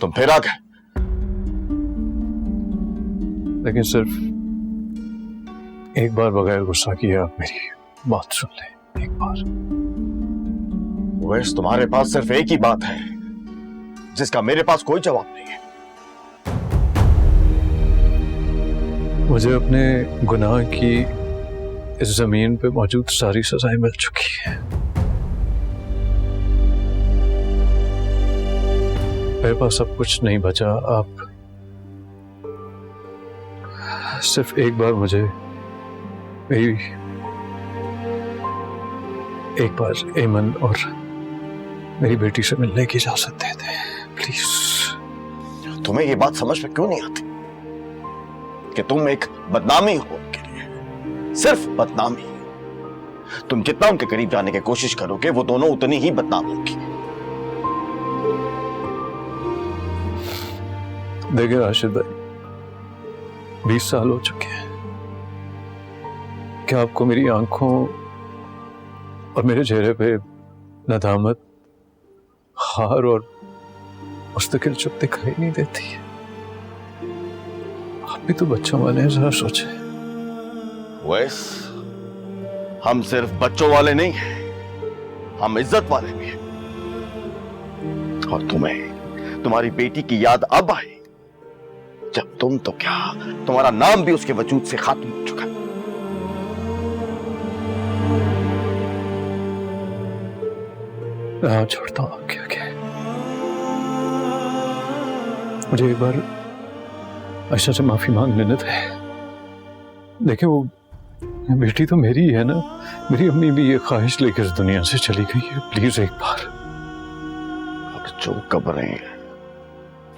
तुम फिर आ गए। लेकिन सिर्फ एक बार बगैर गुस्सा किए आप मेरी बात सुन लें, एक बार। वैसे तुम्हारे पास सिर्फ एक ही बात है जिसका मेरे पास कोई जवाब नहीं है। मुझे अपने गुनाह की इस जमीन पे मौजूद सारी सजाएं मिल चुकी हैं। मेरे पास सब कुछ नहीं बचा। आप सिर्फ एक बार मुझे मेरी एक बार एमन और मेरी बेटी से मिलने की इजाजत दे दें प्लीज। तुम्हें ये बात समझ में क्यों नहीं आती कि तुम एक बदनामी हो उनके लिए, सिर्फ बदनामी। तुम जितना उनके करीब जाने की कोशिश करोगे वो दोनों उतनी ही बदनाम होगी। देखिए राशिद भाई, 20 साल हो चुके हैं। क्या आपको मेरी आंखों और मेरे चेहरे पे नदामत, हार और मुस्तकिल चुप दिखाई नहीं देती है? आप भी तो बच्चों वाले हैं, जरा सोचे। वैस हम सिर्फ बच्चों वाले नहीं हैं, हम इज्जत वाले भी हैं। और तुम्हें तुम्हारी बेटी की याद अब आई जब तुम तो क्या, तुम्हारा नाम भी उसके वजूद से खत्म हो चुका है। मैं छोड़ता हूं क्या क्या। मुझे एक बार आयशा से माफी मांग लेने थे। देखिए वो बेटी तो मेरी है ना, मेरी अम्मी भी ये ख्वाहिश लेकर इस दुनिया से चली गई है। प्लीज एक बार। अब जो कब्रें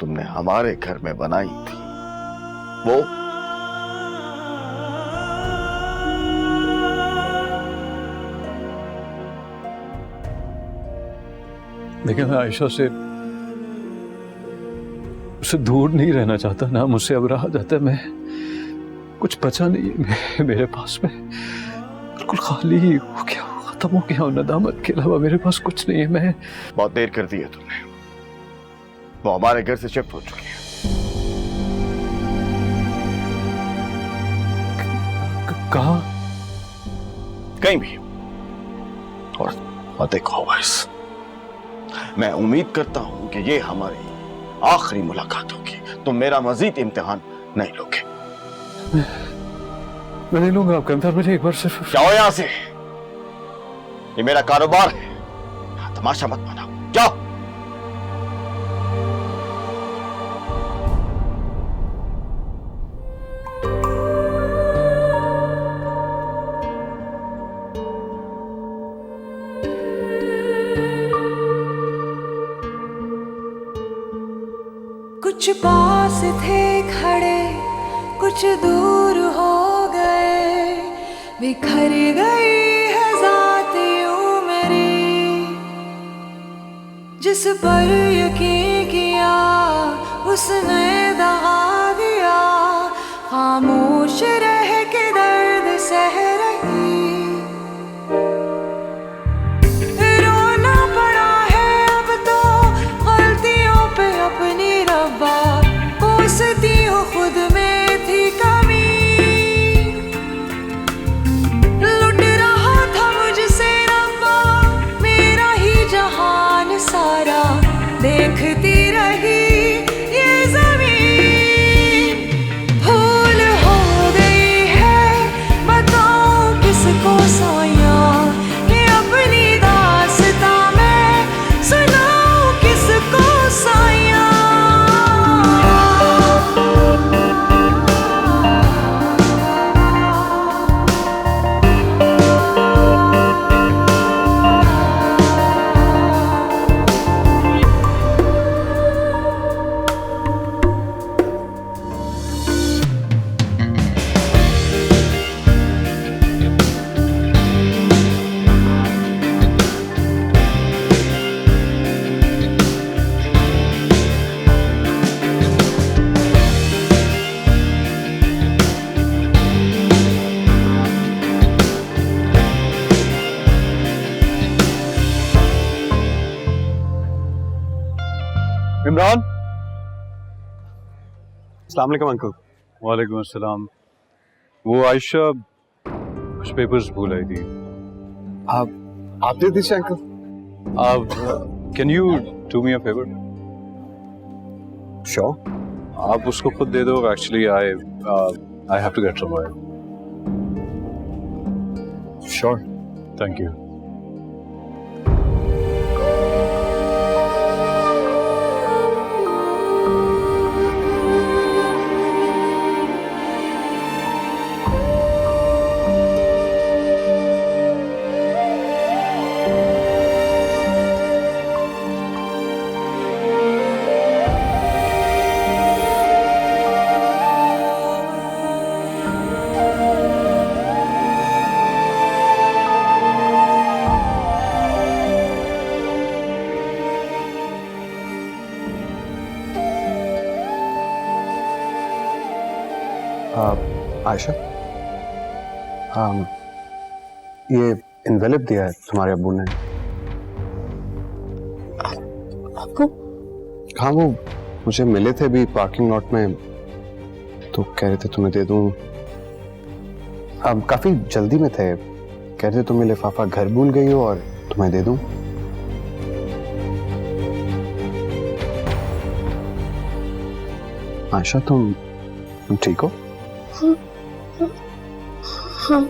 तुमने हमारे घर में बनाई थी वो देखिए मैं आयशा से उससे दूर नहीं रहना चाहता ना, मुझसे अब रहा जाता है। मैं कुछ बचा नहीं है मेरे पास में, बिल्कुल खाली ही हो गया, खत्म हो गया। नदामत के अलावा मेरे पास कुछ नहीं है। मैं बहुत देर कर दी है तुमने, वो हमारे घर से शिफ्ट हो चुकी है। कहा? कहीं भी। और देखो वैस, मैं उम्मीद करता हूं कि ये हमारी आखिरी मुलाकात होगी। तुम मेरा मजीद इम्तिहान नहीं लोगे। मैं नहीं लूंगा आपका इम्तिहान। मुझे एक बार सिर्फ जाओ यहां से, ये मेरा कारोबार है, तमाशा मत बनाओ। जाओ। कुछ पास थे खड़े, कुछ दूर हो गए, बिखर गई है ज़ात यूं मेरी। जिस पर यकीन किया उसने दगा दिया, खामोश रह के दर्द सह रही। रोना पड़ा है अब तो गलतियों पे अपनी रब्बा, कोसती हूँ खुद में थी कमी। लुट रहा था मुझसे रब्बा मेरा ही जहान सारा, देखती रही ये ज़मीं। अस्सलाम वालेकुम अंकल। वालेकुम अस्सलाम। वो आयशा कुछ पेपर्स भूल आई थी। आप दे दीजिए अंकल। आप can you do me a favour? Sure. आप उसको खुद दे दो। Actually I have to get somewhere. Sure. Thank you. Ayesha, ये इन्वेलप दिया है तुम्हारे अब्बू ने। अब्बू? हाँ, वो मुझे मिले थे अभी पार्किंग लॉट में, तो कह रहे थे तुम्हें दे दूं। अब काफी जल्दी में थे, कह रहे थे तुम्हें लिफाफा घर भूल गई हो और तुम्हें दे दूं। आयशा, तुम ठीक हो? हाँ,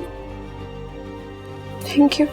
थैंक यू।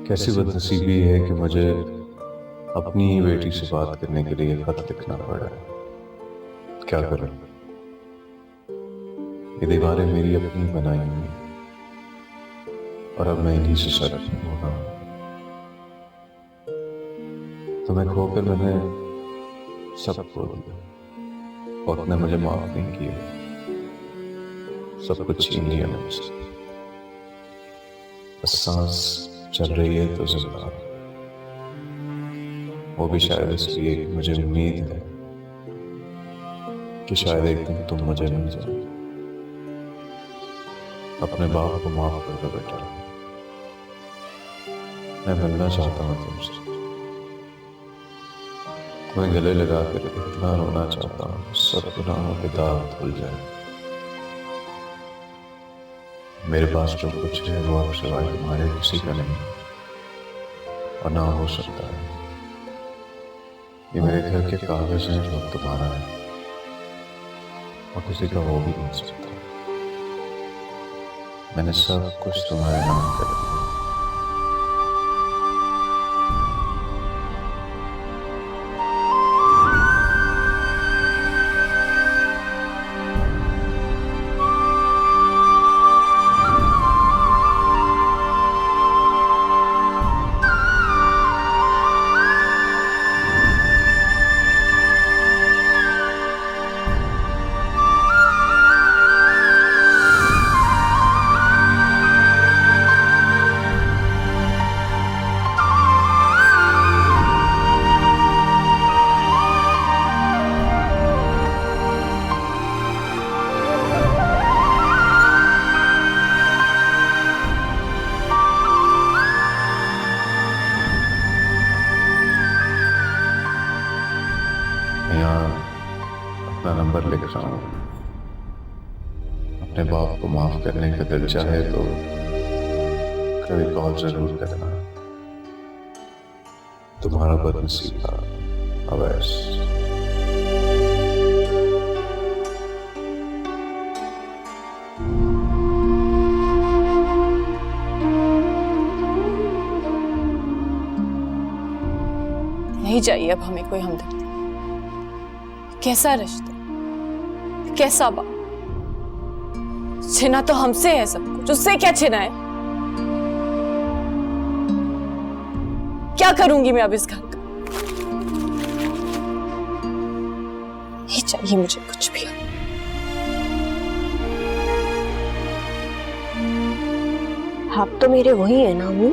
कैसी बदनसीबी है कि मुझे अपनी ही बेटी से बात करने के लिए खत लिखना पड़ा। क्या करूं? ये दीवारें मेरी अपनी बनाई हुई और अब मैं इन्हीं से शर्त हो रहा हूं। तुम्हें खोकर मैंने सब खो दिया और तुमने मुझे माफ नहीं किया। सब कुछ छीन लिया मुझसे। बस सांस चल रही है तो जिंदा, वो भी शायद इसलिए कि मुझे उम्मीद है कि शायद एक दिन तुम मुझे मिल जाओ। अपने बाप को माफ कर दो बेटा, मैं मिलना चाहता हूँ तुमसे। तुम्हें गले लगा कर इतना रोना चाहता हूँ सब गुनाहों के दाग धुल जाए। मेरे पास जो कुछ है वो अब सिवाय तुम्हारे किसी का नहीं और ना हो सकता है। ये मेरे घर के कागज हैं जो तुम्हारा है और किसी का वो भी नहीं सकता। मैंने सब कुछ तुम्हारे नाम कर दिया। अपना नंबर लिख रहा हूँ। अपने बाप को माफ करने का दिल चाहे तो कभी कॉल जरूर करना। तुम्हारा बदनसीबा अवैस। नहीं चाहिए अब हमें कोई हमदर्द। कैसा रिश्ता, कैसा बाप। छिना तो हमसे है सब कुछ, उससे क्या छिना है? क्या करूंगी मैं अब इस घर का? नहीं चाहिए मुझे कुछ भी। आप तो मेरे वही है ना अम्मी।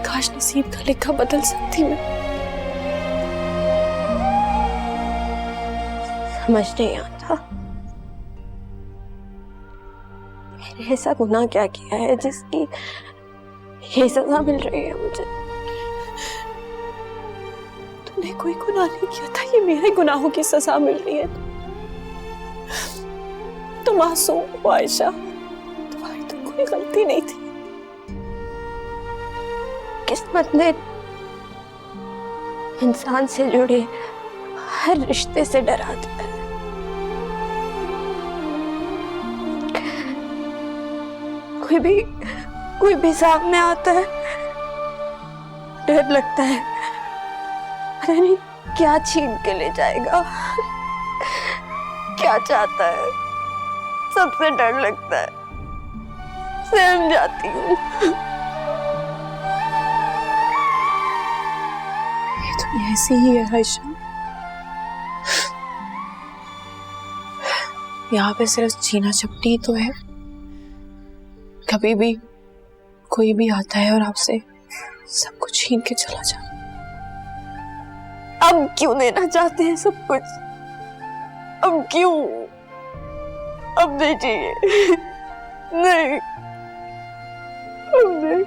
काश नसीब का लिखा बदल सकती मैं। समझ नहीं आता मैंने ऐसा गुनाह क्या किया है जिसकी ये सजा मिल रही है मुझे। तूने कोई गुनाह नहीं किया था, ये मेरे गुनाहों की सजा मिल रही है। तुम मासूम हो आयशा, तुम्हारी तो कोई गलती नहीं थी। किस्मत ने इंसान से जुड़े हर रिश्ते से डरा दिया है। कोई भी सामने आता है, डर लगता है, पता नहीं क्या छीन के ले जाएगा, क्या चाहता है, सबसे डर लगता है, सहम जाती हूँ। ये तो ऐसी ही है आयशा, यहाँ पे सिर्फ छीना झपटी तो है। कभी भी कोई भी आता है और आपसे सब कुछ छीन के चला जाए। अब क्यों लेना चाहते हैं सब कुछ? अब क्यों? अब नहीं चाहिए। नहीं, अब नहीं।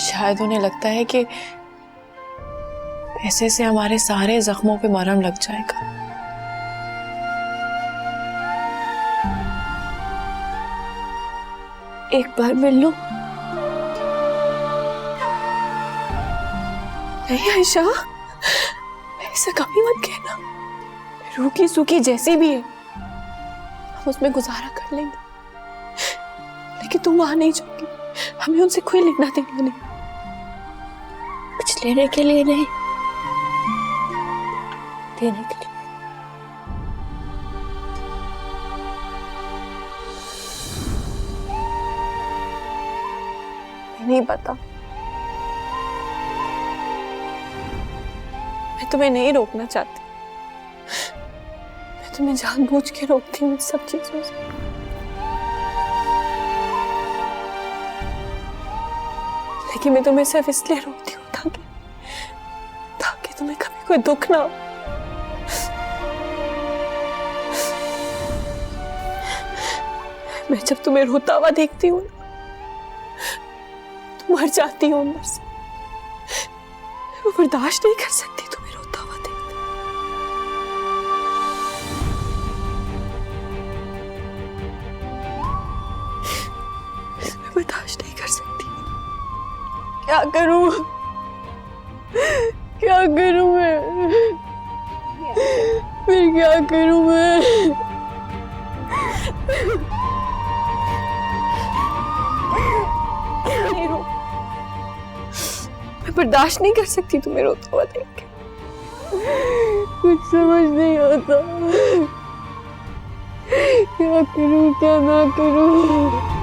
शायद उन्हें लगता है कि ऐसे से हमारे सारे जख्मों पे मरहम लग जाएगा। एक बार मिल लो। नहीं आयशा, ऐसा कभी मत कहना। रूखी सूखी जैसी भी है हम उसमें गुजारा कर लेंगे, लेकिन तुम वहां नहीं जाओगी। हमें उनसे कोई लेना देना नहीं। कुछ लेने के लिए नहीं, देने के लिए। नहीं पता, मैं तुम्हें नहीं रोकना चाहती। मैं तुम्हें जानबूझ के रोकती हूँ सब चीजों से। लेकिन मैं तुम्हें सिर्फ इसलिए रोकती हूँ ताकि तुम्हें कभी कोई दुख ना हो। मैं जब तुम्हें रोता हुआ देखती हूँ मर जाती हूँ अंदर से। मैं बर्दाश्त नहीं कर सकती तुम्हें रोता हुआ देखते। मैं बर्दाश्त नहीं कर सकती। क्या करूं? क्या करूं मैं? फिर क्या करूं मैं? नहीं रो, मैं बर्दाश्त नहीं कर सकती तुम्हें रोता हुआ देख के। कुछ समझ नहीं आता, क्या करूं क्या ना करूं।